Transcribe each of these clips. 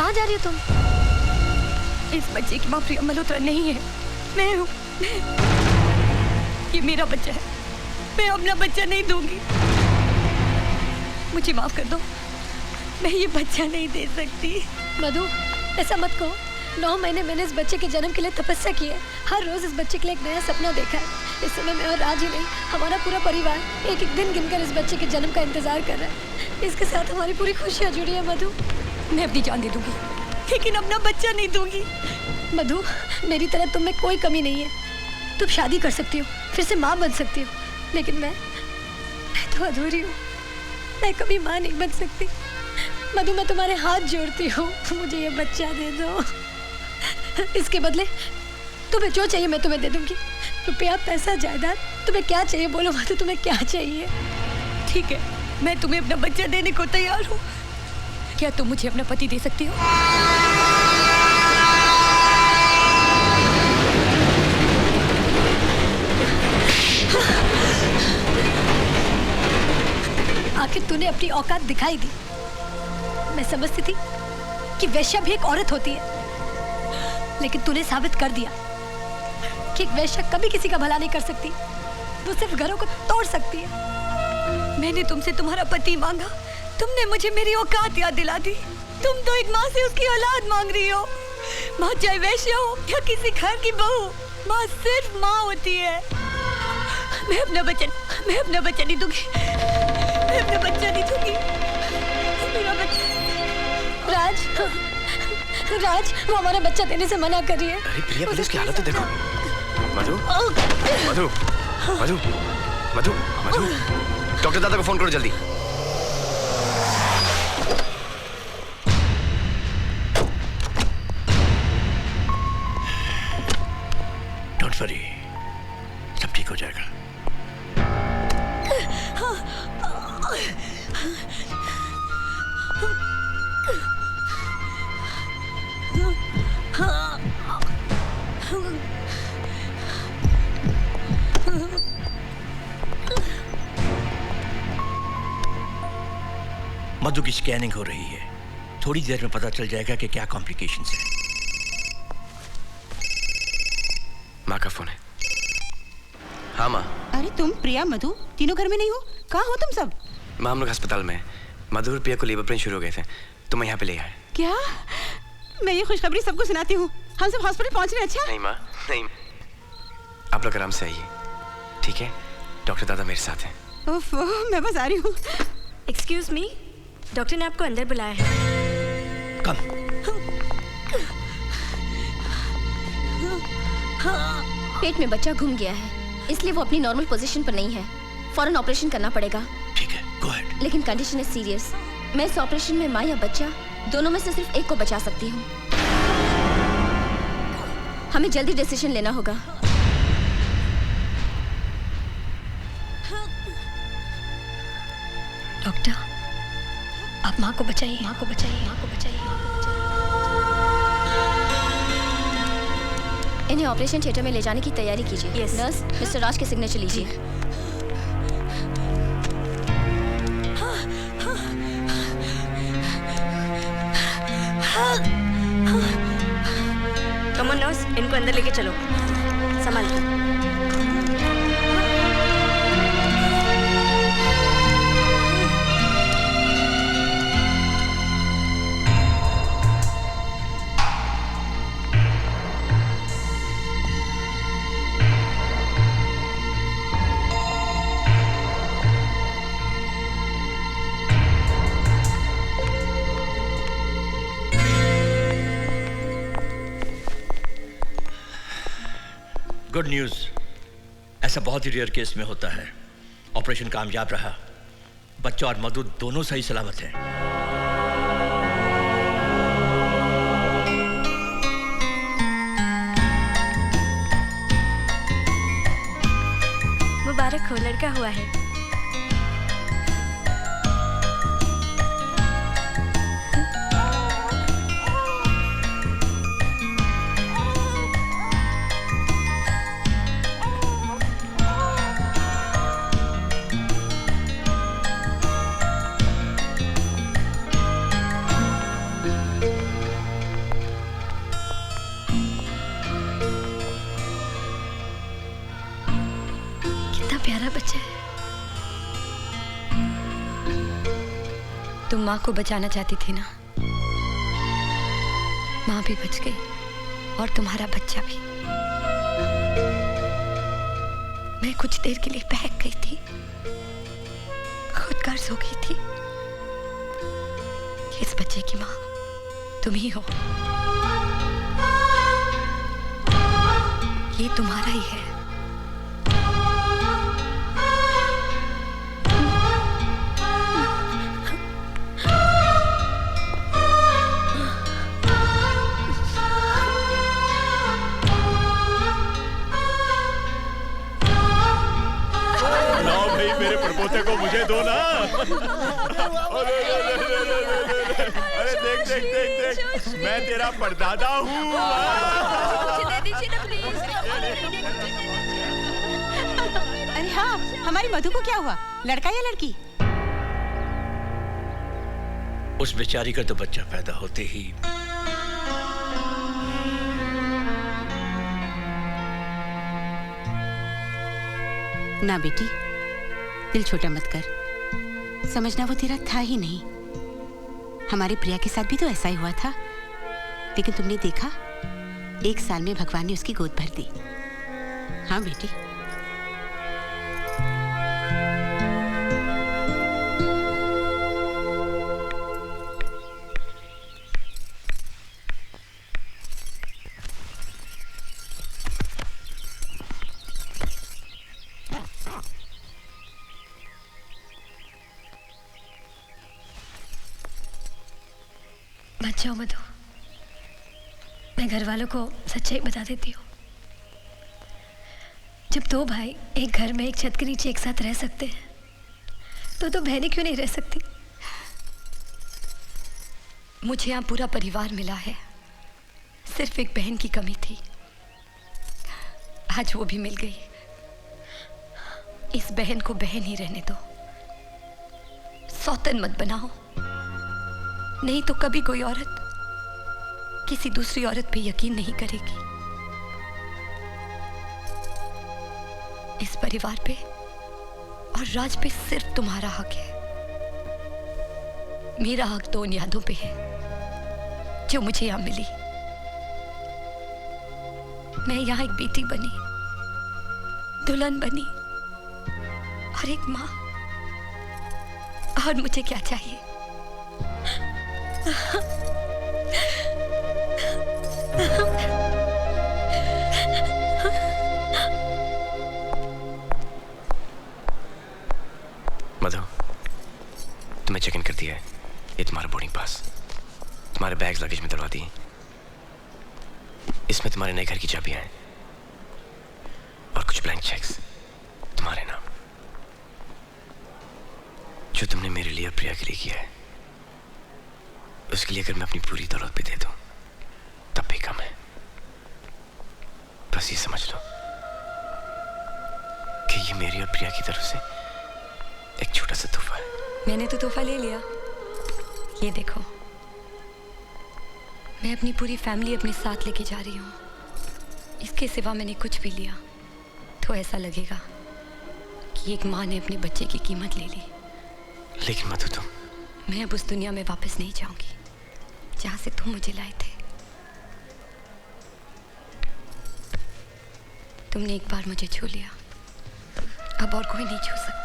कहाँ जा रही हो तुम? इस बच्चे की माँ प्रिया मल्होत्रा नहीं है, मैं हूँ। ये मेरा बच्चा है, मैं अपना बच्चा नहीं दूंगी। मुझे माफ कर दो, मैं ये बच्चा नहीं दे सकती। मधु, ऐसा मत कहो। 9 महीने मैंने इस बच्चे के जन्म के लिए तपस्या की है। हर रोज इस बच्चे के लिए एक नया सपना देखा है। इस समय मैं और राज ही नहीं, हमारा पूरा परिवार एक एक दिन गिनकर इस बच्चे के जन्म का इंतजार कर रहा है। इसके साथ हमारी पूरी खुशियाँ जुड़ी है। मधु, मैं अपनी जान दे दूंगी, लेकिन अपना बच्चा नहीं दूंगी। मधु, मेरी तरह तुम में कोई कमी नहीं है। तुम शादी कर सकती हो, फिर से माँ बन सकती हो, लेकिन मैं तो अधूरी हूँ। मैं कभी माँ नहीं बन सकती। मधु, मैं तुम्हारे हाथ जोड़ती हूँ, मुझे ये बच्चा दे दो। इसके बदले तुम्हें जो चाहिए मैं तुम्हें दे दूंगी। रुपया, पैसा, जायदाद, तुम्हें क्या चाहिए बोलो मधु, तुम्हें क्या चाहिए? ठीक है, मैं तुम्हें अपना बच्चा देने को तैयार हूँ। क्या तुम मुझे अपना पति दे सकती हो? आखिर तूने अपनी औकात दिखाई दी। मैं समझती थी कि वैश्या भी एक औरत होती है, लेकिन तूने साबित कर दिया कि एक वैश्या कभी किसी का भला नहीं कर सकती। वो सिर्फ घरों को तोड़ सकती है। मैंने तुमसे तुम्हारा पति मांगा, तुमने मुझे मेरी औकात याद दिला दी। तुम तो एक माँ से उसकी औलाद मांग रही हो। माँ चाहे वैश्या हो या किसी घर की बहू, माँ सिर्फ माँ होती है। मैं अपना बच्चा नहीं दूंगी। मैं अपना बच्चा नहीं दूंगी। मेरा बच्चा। राज, वो हमारा बच्चा देने से मना कर रही है। अरे प्रिया, प्लीज उसकी हालत तो देखो। मधु, मधु, मधु, मधु, मधु, डॉक्टर दादा को फोन करो जल्दी। डोंट वरी, सब ठीक हो जाएगा। मधु की स्कैनिंग हो रही है, थोड़ी देर में पता चल जाएगा कि क्या कॉम्प्लिकेशंस है। माँ का फोन है। हाँ माँ। अरे तुम, प्रिया, मधु तीनों घर में नहीं हो? कहाँ हो तुम सब? माँ, हम लोग अस्पताल में हैं। मधु और प्रिया को लेबर पेन शुरू हो गए थे, तो मैं यहाँ पे ले आया। क्या? मैं ये खुशखबरी सबको सुनाती हूँ। हम सब हॉस्पिटल पहुँच रहे हैं। अच्छा? नहीं माँ, नहीं, आप लोग आराम से आइए, ठीक है? डॉक्टर दादा मेरे साथ हैं। उफ, मैं बस आ रही हूँ। एक्सक्यूज मी, डॉक्टर ने आपको अंदर बुलाया है। कम। पेट में बच्चा घूम गया है, इसलिए वो अपनी नॉर्मल पोजीशन पर नहीं है। फौरन ऑपरेशन करना पड़ेगा। ठीक है, गो अहेड। लेकिन कंडीशन है सीरियस। मैं इस ऑपरेशन में माँ या बच्चा दोनों में से सिर्फ एक को बचा सकती हूँ। हमें जल्दी डिसीजन लेना होगा। डॉक्टर, आप माँ को बचाइए, माँ को बचाइए, माँ को बचाइए। इन्हें ऑपरेशन थिएटर में ले जाने की तैयारी कीजिए। Yes. नर्स, मिस्टर राज के सिग्नेचर लीजिए। कम ऑन नर्स, इनको अंदर लेके चलो, संभाल के। गुड न्यूज़, ऐसा बहुत ही रेयर केस में होता है। ऑपरेशन कामयाब रहा, बच्चा और मधु दोनों सही सलामत हैं। मुबारक हो, लड़का हुआ है। तुम माँ को बचाना चाहती थी ना, माँ भी बच गई और तुम्हारा बच्चा भी। मैं कुछ देर के लिए बहक गई थी, खुद गर्ज हो गई थी। इस बच्चे की माँ तुम ही हो, ये तुम्हारा ही है। मेरे प्रपोते को मुझे दो ना। अरे देख देख देख देख, मैं तेरा परदादा हूँ। अरे हाँ, हमारी मधु को क्या हुआ, लड़का या लड़की? उस बेचारी का तो बच्चा पैदा होते ही ना बेटी, दिल छोटा मत कर। समझना वो तेरा था ही नहीं। हमारी प्रिया के साथ भी तो ऐसा ही हुआ था, लेकिन तुमने देखा, 1 साल में भगवान ने उसकी गोद भर दी। हाँ बेटी। मत जाओ मधु, मैं घर वालों को सच्चाई बता देती हूँ। जब 2 भाई एक घर में एक छत के नीचे एक साथ रह सकते हैं, तो बहनें क्यों नहीं रह सकती? मुझे यहाँ पूरा परिवार मिला है, सिर्फ एक बहन की कमी थी, आज वो भी मिल गई। इस बहन को बहन ही रहने दो, सौतन मत बनाओ, नहीं तो कभी कोई औरत किसी दूसरी औरत पे यकीन नहीं करेगी। इस परिवार पे और राज पे सिर्फ तुम्हारा हक है। मेरा हक तो उन यादों पे है जो मुझे यहां मिली। मैं यहां एक बेटी बनी, दुल्हन बनी और एक मां, और मुझे क्या चाहिए? मधु, तुम्हें चेक इन कर दिया है। ये तुम्हारा बोर्डिंग पास, तुम्हारे बैग्स लगेज में दलवा दिए। इसमें तुम्हारे नए घर की चाबियां हैं और कुछ ब्लैंक चेक्स तुम्हारे नाम, जो तुमने मेरे लिए और प्रिया के लिए किया है। उसके लिए अगर मैं अपनी पूरी दौलत भी दे दूं तब भी कम है। बस ये समझ लो कि ये मेरी और प्रिया की तरफ से एक छोटा सा तोहफा है। मैंने तो तोहफा ले लिया, ये देखो। मैं अपनी पूरी फैमिली अपने साथ लेके जा रही हूँ। इसके सिवा मैंने कुछ भी लिया तो ऐसा लगेगा कि एक माँ ने अपने बच्चे की कीमत ले ली। लेकिन मधु, तुम, मैं अब उस दुनिया में वापस नहीं जाऊंगी जहां से तुम मुझे लाए थे। तुमने एक बार मुझे छू लिया, अब और कोई नहीं छू सकता।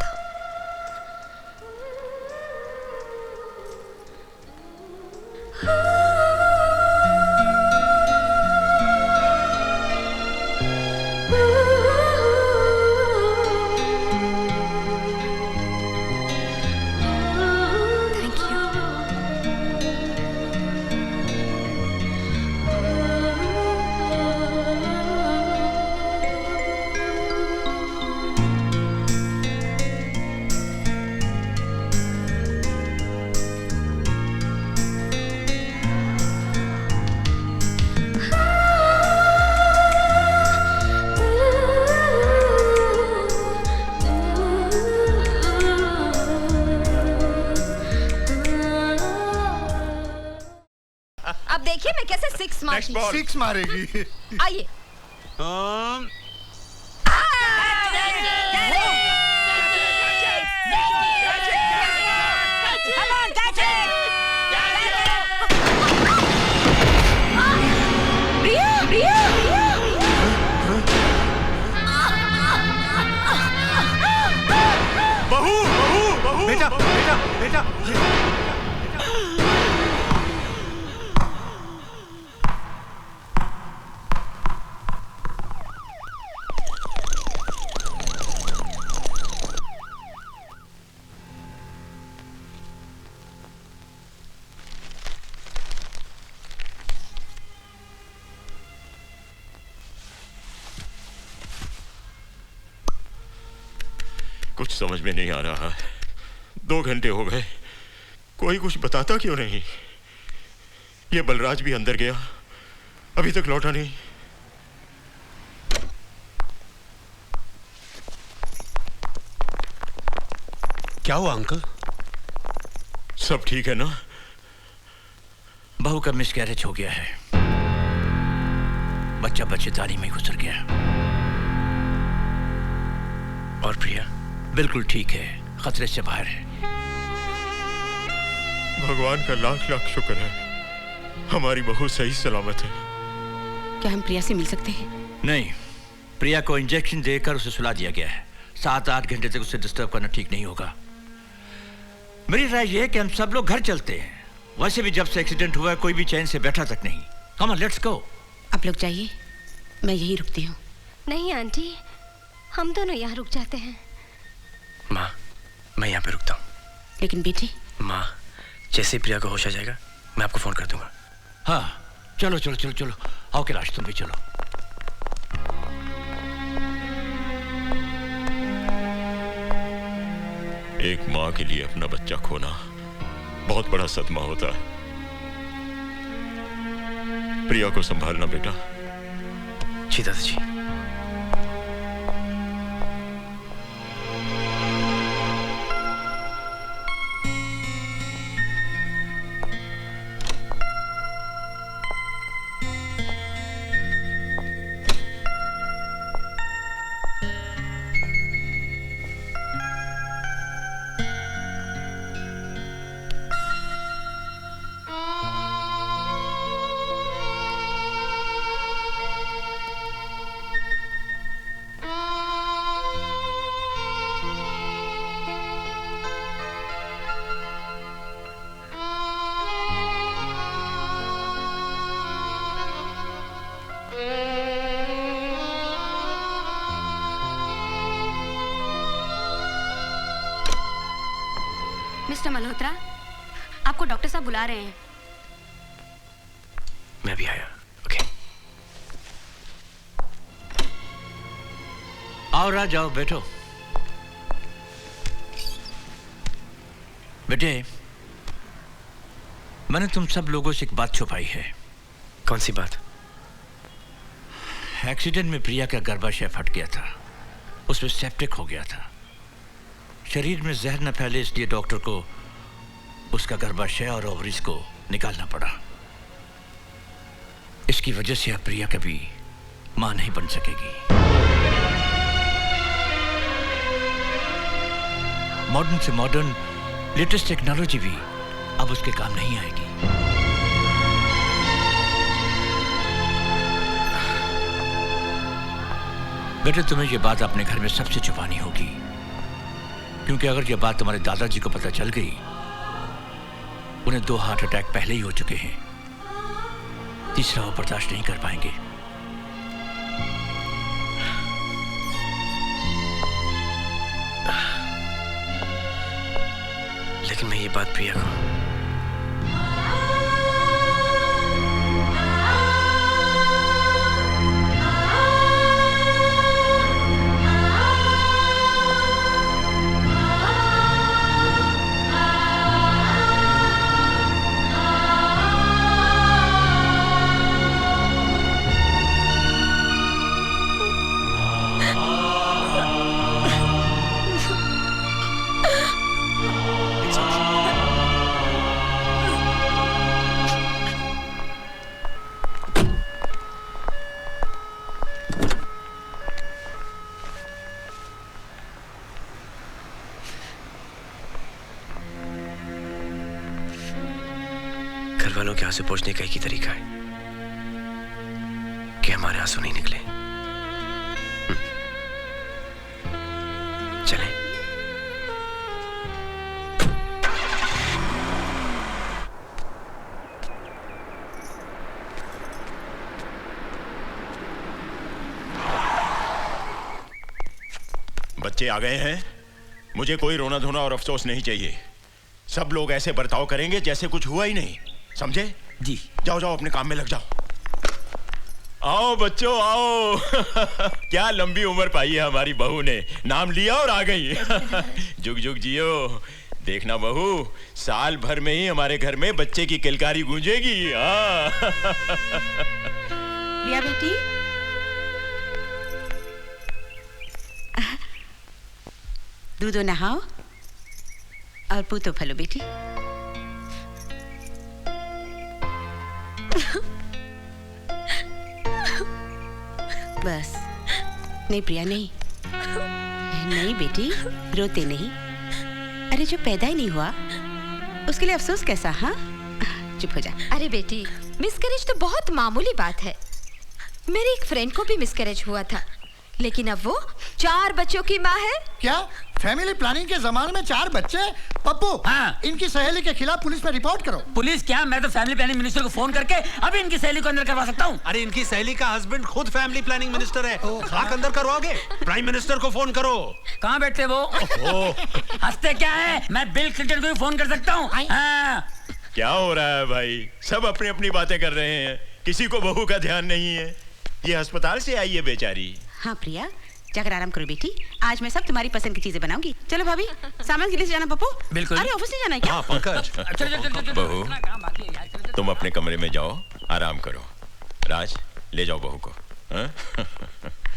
अब देखिए मैं कैसे 6 मारती हूँ। 6 मारेगी। आइए। Come on, that's it! बेटा कुछ समझ में नहीं आ रहा। 2 घंटे हो गए, कोई कुछ बताता क्यों नहीं? ये बलराज भी अंदर गया, अभी तक लौटा नहीं। क्या हुआ अंकल? सब ठीक है ना? बहू का मिसकैरेज हो गया है, बच्चा बच्चेदानी में गुजर गया। और प्रिया? बिल्कुल ठीक है, खतरे से बाहर है। भगवान का लाख लाख शुक्र है, हमारी बहू सही सलामत है। क्या हम प्रिया से मिल सकते हैं? नहीं, प्रिया को इंजेक्शन देकर उसे सुला दिया गया है। 7-8 घंटे तक उसे डिस्टर्ब करना ठीक नहीं होगा। मेरी राय यह है कि हम सब लोग घर चलते हैं। वैसे भी जब से एक्सीडेंट हुआ है कोई भी चैन से बैठा तक नहीं। Come on, let's go. आप लोग जाइए, मैं यहीं रुकती हूँ। नहीं आंटी, हम दोनों यहाँ रुक जाते हैं। माँ, मैं यहाँ पे रुकता हूँ। लेकिन बेटी। माँ, जैसे ही प्रिया को होश आ जाएगा मैं आपको फोन कर दूंगा। हाँ, चलो चलो चलो चलो, आओ कैलाश तुम भी चलो। एक माँ के लिए अपना बच्चा खोना बहुत बड़ा सदमा होता है। प्रिया को संभालना बेटा। जी दादाजी। मिस्टर मल्होत्रा, आपको डॉक्टर साहब बुला रहे हैं। मैं भी आया। ओके। आओ राज, जाओ बैठो। बेटे, मैंने तुम सब लोगों से एक बात छुपाई है। कौन सी बात? एक्सीडेंट में प्रिया का गर्भाशय फट गया था, उसमें सेप्टिक हो गया था। शरीर में जहर न फैले इसलिए डॉक्टर को उसका गर्भाशय और ओवरीज को निकालना पड़ा। इसकी वजह से अब प्रिया कभी मां नहीं बन सकेगी। मॉडर्न से मॉडर्न लेटेस्ट टेक्नोलॉजी भी अब उसके काम नहीं आएगी। बेटे, तुम्हें यह बात अपने घर में सबसे छुपानी होगी, क्योंकि अगर यह बात तुम्हारे दादाजी को पता चल गई, उन्हें 2 हार्ट अटैक पहले ही हो चुके हैं, तीसरा वो बर्दाश्त नहीं कर पाएंगे। लेकिन मैं ये बात प्रिया को वालों के आंसू पोंछने का एक ही तरीका है कि हमारे आंसू नहीं निकले। चलें। बच्चे आ गए हैं, मुझे कोई रोना धोना और अफसोस नहीं चाहिए। सब लोग ऐसे बर्ताव करेंगे जैसे कुछ हुआ ही नहीं, समझे? जी। जाओ जाओ अपने काम में लग जाओ। आओ बच्चों आओ। क्या लंबी उम्र पाई है हमारी बहू ने, नाम लिया और आ गई। जुग जुग जियो। देखना बहू, साल भर में ही हमारे घर में बच्चे की किलकारी गूंजेगी। प्रिया बेटी, दूधो नहाओ और पूतो फलो बेटी। बस, नहीं प्रिया नहीं, नहीं बेटी, रोते नहीं। अरे जो पैदा ही नहीं हुआ उसके लिए अफसोस कैसा? हाँ, चुप हो जा। अरे बेटी, मिसकैरेज तो बहुत मामूली बात है। मेरी एक फ्रेंड को भी मिसकैरेज हुआ था, लेकिन अब वो 4 बच्चों की माँ है। क्या फैमिली प्लानिंग के जमाने में 4 बच्चे? पप्पू, हाँ। इनकी सहेली के खिलाफ पुलिस में रिपोर्ट करो। पुलिस क्या, मैं तो फैमिली प्लानिंग मिनिस्टर को फोन करके अभी इनकी सहेली को अंदर करवा सकता हूँ। अरे इनकी सहेली का हस्बैंड खुद फैमिली प्लानिंग मिनिस्टर है। खाक अंदर करवाओगे? प्राइम मिनिस्टर को फोन करो। कहाँ बैठते वो? हंसते क्या है, मैं बिल क्लिंटन को भी फोन कर सकता हूँ। हाँ। क्या हो रहा है भाई? सब अपनी अपनी बातें कर रहे हैं, किसी को बहू का ध्यान नहीं है। ये अस्पताल से आई है बेचारी। हाँ प्रिया, जाकर आराम करो बेटी, आज मैं सब तुम्हारी पसंद की चीजें बनाऊंगी। चलो भाभी, सामान के लिए जाना पप्पू? बिल्कुल। अरे ऑफिस नहीं जाना है क्या? हाँ पंकज। बहू, तुम अपने कमरे में जाओ, आराम करो। राज, ले जाओ बहू को। हाँ?